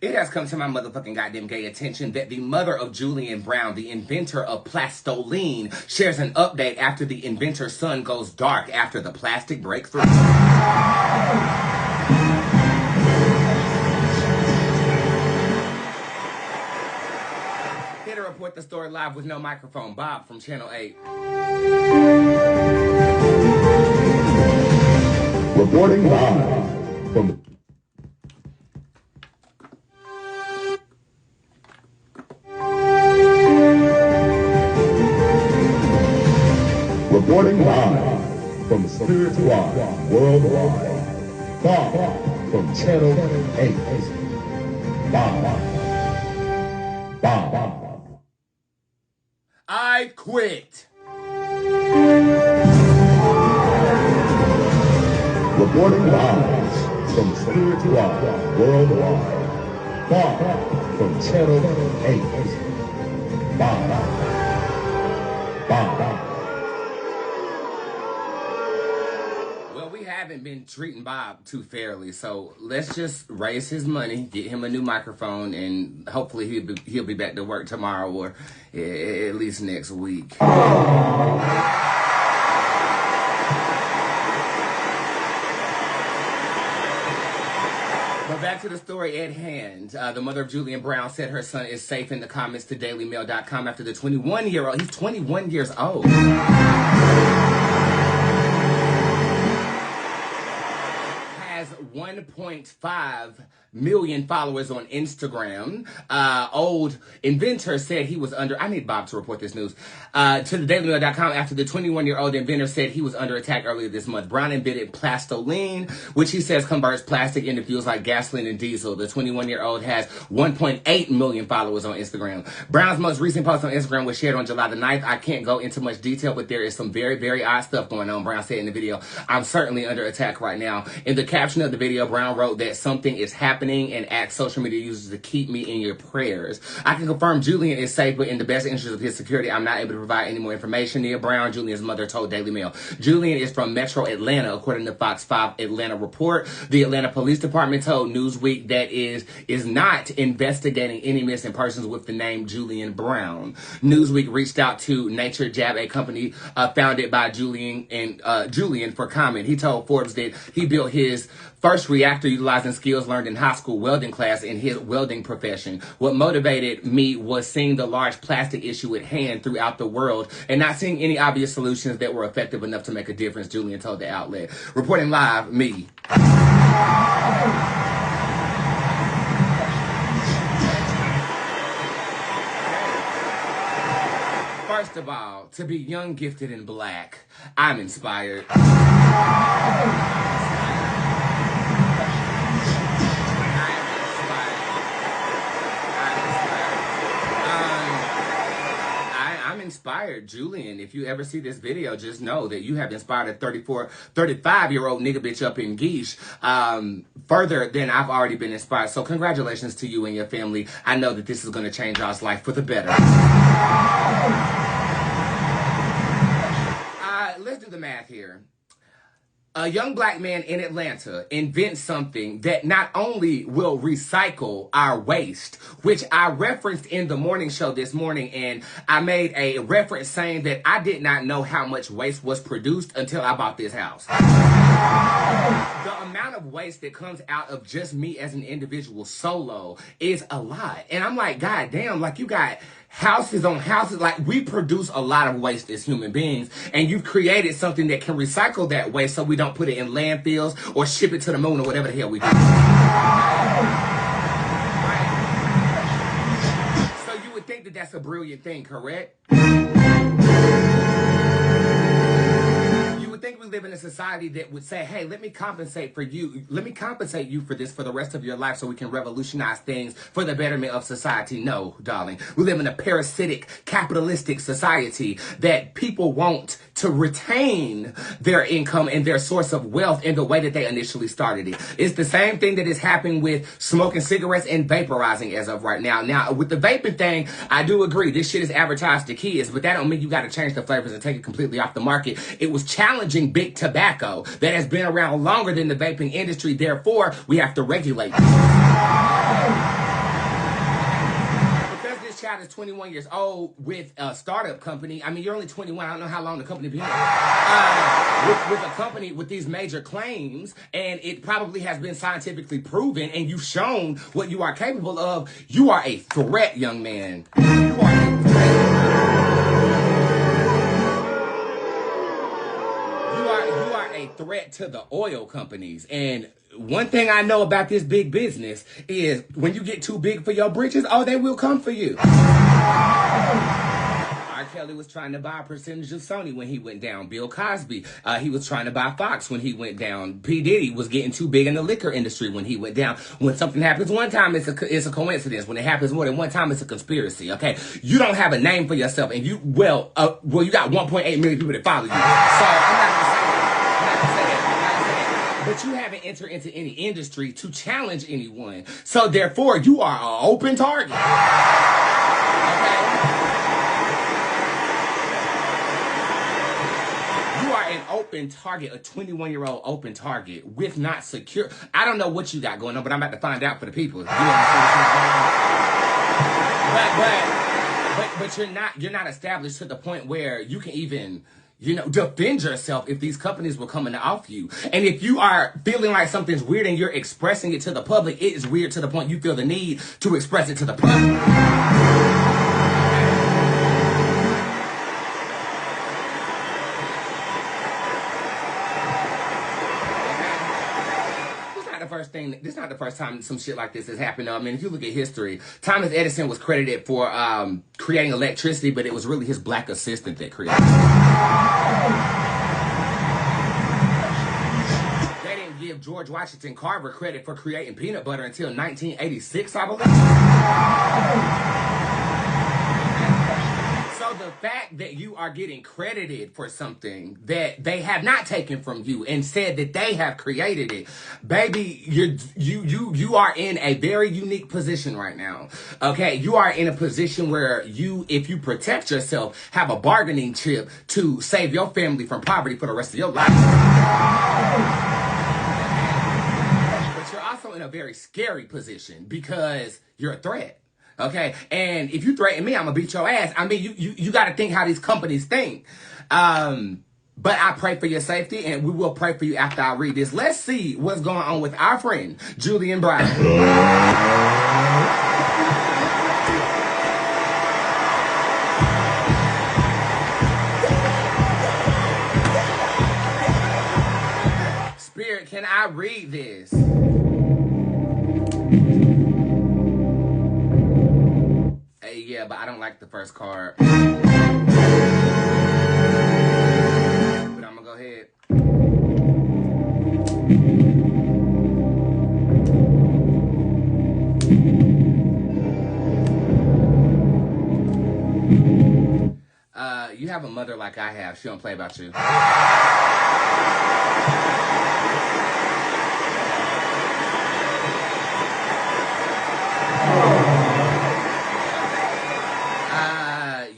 It has come to my motherfucking goddamn gay attention that the mother of Julian Brown, the inventor of plastoline, shares an update after the inventor's son goes dark after the plastic breakthrough. Here to report the story live with no microphone, Bob from Channel 8. Reporting live from Spirit Squad Worldwide. Bob from Channel 8. Bob. I quit. Reporting live from Spirit Squad Worldwide. Bob from Channel 8. Bob. We haven't been treating Bob too fairly, so let's just raise his money, get him a new microphone, and hopefully he'll be back to work tomorrow or at least next week. But back to the story at hand. The mother of Julian Brown said her son is safe in the comments to dailymail.com after the 21-year-old, he's 21 years old. 1.5 million followers on Instagram. Old inventor said he was under, I need Bob to report this news, to the dailymail.com after the 21-year-old inventor said he was under attack earlier this month. Brown invented plastoline, which he says converts plastic into fuels like gasoline and diesel. The 21-year-old has 1.8 million followers on Instagram. Brown's most recent post on Instagram was shared on July the 9th. I can't go into much detail, but there is some very, very odd stuff going on, Brown said in the video. I'm certainly under attack right now. In the caption of the video, Brown wrote that something is happening and asked social media users to keep me in your prayers. I can confirm Julian is safe, but in the best interest of his security, I'm not able to provide any more information. Near Brown, Julian's mother told Daily Mail. Julian is from Metro Atlanta, according to Fox 5 Atlanta report. The Atlanta Police Department told Newsweek that is not investigating any missing persons with the name Julian Brown. Newsweek reached out to Nature Jab, a company founded by Julian for comment. He told Forbes that he built his first reactor utilizing skills learned in high school welding class in his welding profession. What motivated me was seeing the large plastic issue at hand throughout the world and not seeing any obvious solutions that were effective enough to make a difference, Julian told the outlet. Reporting live, me. First of all, to be young, gifted, and black, I'm inspired. Inspired. Julian, if you ever see this video, just know that you have inspired a 35-year-old nigga bitch up in Geesh further than I've already been inspired. So congratulations to you and your family. I know that this is going to change y'all's life for the better. Let's do the math here. A young black man in Atlanta invents something that not only will recycle our waste, which I referenced in the morning show this morning, and I made a reference saying that I did not know how much waste was produced until I bought this house. The amount of waste that comes out of just me as an individual solo is a lot. And I'm like, God damn, like you got houses on houses. Like, we produce a lot of waste as human beings, and you've created something that can recycle that waste so we don't put it in landfills or ship it to the moon or whatever the hell we do. Right? So you would think that that's a brilliant thing, correct? Think we live in a society that would say, hey, let me compensate you for this for the rest of your life so we can revolutionize things for the betterment of society. No, darling. We live in a parasitic, capitalistic society that people want to retain their income and their source of wealth in the way that they initially started it. It's the same thing that is happening with smoking cigarettes and vaporizing as of right now. Now, with the vaping thing, I do agree. This shit is advertised to kids, but that don't mean you got to change the flavors and take it completely off the market. It was challenging big tobacco that has been around longer than the vaping industry. Therefore, we have to regulate it. is 21 years old with a startup company. I mean, you're only 21. I don't know how long the company been. With a company with these major claims, and it probably has been scientifically proven, and you've shown what you are capable of. You are a threat, young man. You are a threat. You are a threat to the oil companies. And one thing I know about this big business is when you get too big for your britches, oh, they will come for you. R. Kelly was trying to buy a percentage of Sony when he went down. Bill Cosby, he was trying to buy Fox when he went down. P. Diddy was getting too big in the liquor industry when he went down. When something happens one time, it's a coincidence. When it happens more than one time, it's a conspiracy, okay? You don't have a name for yourself, and you got 1.8 million people that follow you. So I'm not going to say that. But you haven't entered into any industry to challenge anyone. So therefore, you are an open target. An open target, a 21-year-old open target with not secure. I don't know what you got going on, but I'm about to find out for the people. You know but you're not established to the point where you can even, defend yourself if these companies were coming off you. And if you are feeling like something's weird and you're expressing it to the public, it is weird to the point you feel the need to express it to the public. This is not the first time some shit like this has happened. I mean, if you look at history, Thomas Edison was credited for creating electricity, but it was really his black assistant that created it. They didn't give George Washington Carver credit for creating peanut butter until 1986, I believe. So the fact that you are getting credited for something that they have not taken from you and said that they have created it, baby, you are in a very unique position right now. Okay, you are in a position where if you protect yourself, have a bargaining chip to save your family from poverty for the rest of your life. But you're also in a very scary position because you're a threat. Okay, and if you threaten me, I'm gonna beat your ass. I mean, you got to think how these companies think. But I pray for your safety, and we will pray for you after I read this. Let's see what's going on with our friend Julian Brown. Spirit, can I read this? Yeah, but I don't like the first card. But I'm gonna go ahead. You have a mother like I have. She don't play about you.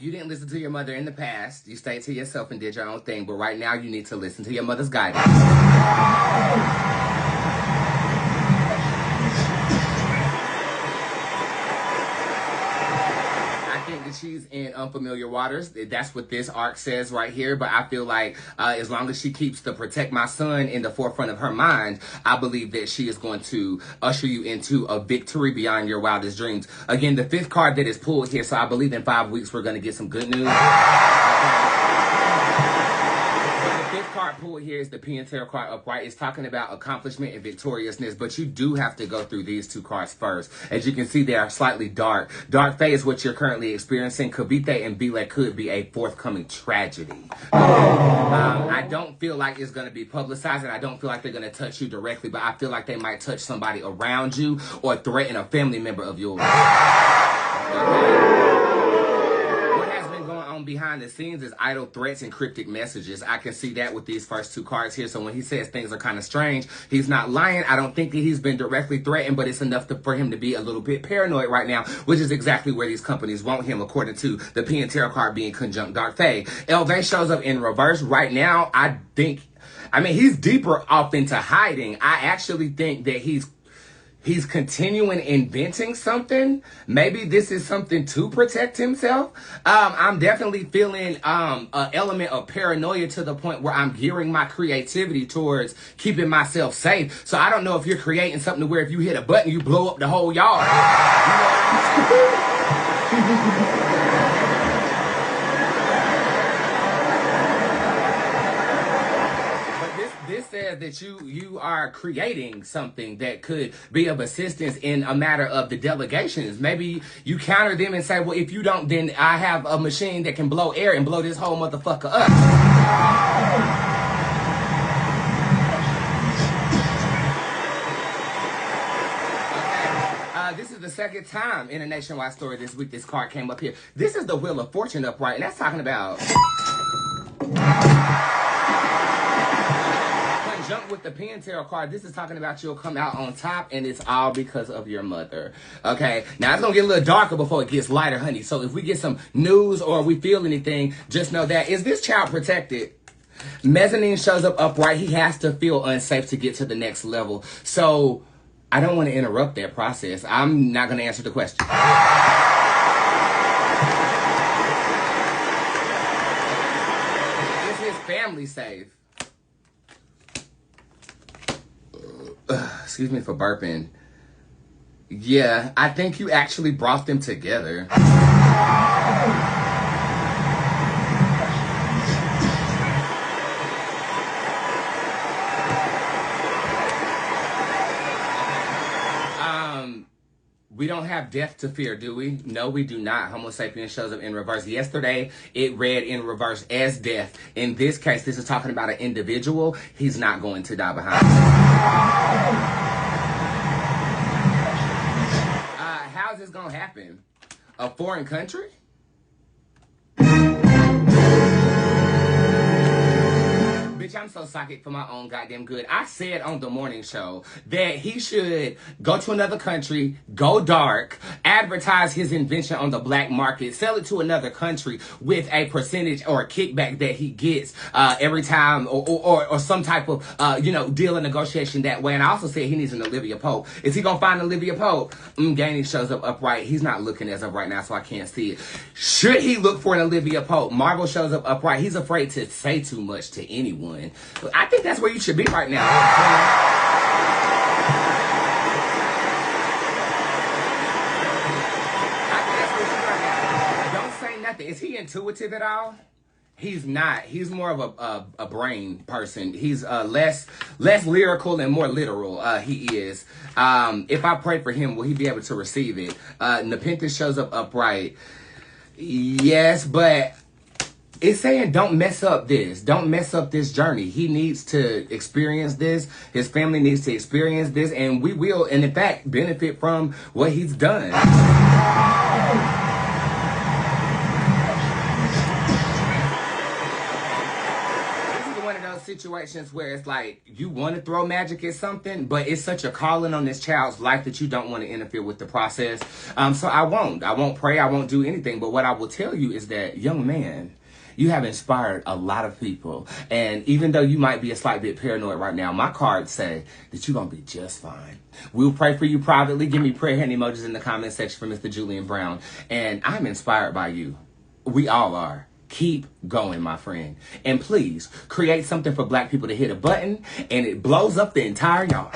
You didn't listen to your mother in the past. You stayed to yourself and did your own thing. But right now, you need to listen to your mother's guidance. I think that she's in unfamiliar waters. That's what this arc says right here. But I feel like as long as she keeps the protect my son in the forefront of her mind, I believe that she is going to usher you into a victory beyond your wildest dreams. Again, the fifth card that is pulled here, so I believe in 5 weeks we're going to get some good news. The fifth card pulled here is the Pentacle card upright. It's talking about accomplishment and victoriousness, but you do have to go through these two cards first. As you can see, they are slightly dark. Dark Fae is what you're currently experiencing. Kavite and Bile could be a forthcoming tragedy. I don't feel like it's going to be publicized, and I don't feel like they're going to touch you directly, but I feel like they might touch somebody around you or threaten a family member of yours. What has been going on behind the scenes is idle threats and cryptic messages. I can see that with these first two cards here. So when he says things are kind of strange, he's not lying. I don't think that he's been directly threatened, but it's enough for him to be a little bit paranoid right now, which is exactly where these companies want him, according to the P and Tarot card being conjunct Dark Fae. Elvay shows up in reverse right now. He's deeper off into hiding. I actually think that He's continuing inventing something. Maybe this is something to protect himself. I'm definitely feeling an element of paranoia to the point where I'm gearing my creativity towards keeping myself safe. So I don't know if you're creating something where if you hit a button, you blow up the whole yard. You know what I'm saying? This says that you are creating something that could be of assistance in a matter of the delegations. Maybe you counter them and say, well, if you don't, then I have a machine that can blow air and blow this whole motherfucker up. This is the second time in a nationwide story this week this card came up here. This is the Wheel of Fortune upright, and that's talking about... Jump with the Pen Tarot card. This is talking about you'll come out on top, and it's all because of your mother. Okay, now it's gonna get a little darker before it gets lighter, honey. So if we get some news or we feel anything, just know that is this child protected? Mezzanine shows up upright. He has to feel unsafe to get to the next level. So I don't want to interrupt that process. I'm not gonna answer the question. Is his family safe? Excuse me for burping. Yeah, I think you actually brought them together. We don't have death to fear, do we? No, we do not. Homo sapien shows up in reverse. Yesterday, it read in reverse as death. In this case, this is talking about an individual. He's not going to die behind. How's this going to happen? A foreign country? Bitch, I'm so psychic for my own goddamn good. I said on the morning show that he should go to another country, go dark, advertise his invention on the black market, sell it to another country with a percentage or a kickback that he gets every time or some type of, deal and negotiation that way. And I also said he needs an Olivia Pope. Is he going to find Olivia Pope? Gainey shows up upright. He's not looking as of right now, so I can't see it. Should he look for an Olivia Pope? Marvel shows up upright. He's afraid to say too much to anyone. I think that's where you should be right now. I think that's where you should be right now. Don't say nothing. Is he intuitive at all? He's not. He's more of a brain person. He's less lyrical and more literal. He is. If I pray for him, will he be able to receive it? Nepenthe shows up upright. Yes, but it's saying don't mess up this. Don't mess up this journey. He needs to experience this. His family needs to experience this. And we will, and in fact, benefit from what he's done. This is one of those situations where it's like you want to throw magic at something, but it's such a calling on this child's life that you don't want to interfere with the process. So I won't pray. I won't do anything. But what I will tell you is that, young man, you have inspired a lot of people. And even though you might be a slight bit paranoid right now, my cards say that you're going to be just fine. We'll pray for you privately. Give me prayer hand emojis in the comment section for Mr. Julian Brown. And I'm inspired by you. We all are. Keep going, my friend. And please create something for black people to hit a button and it blows up the entire yard.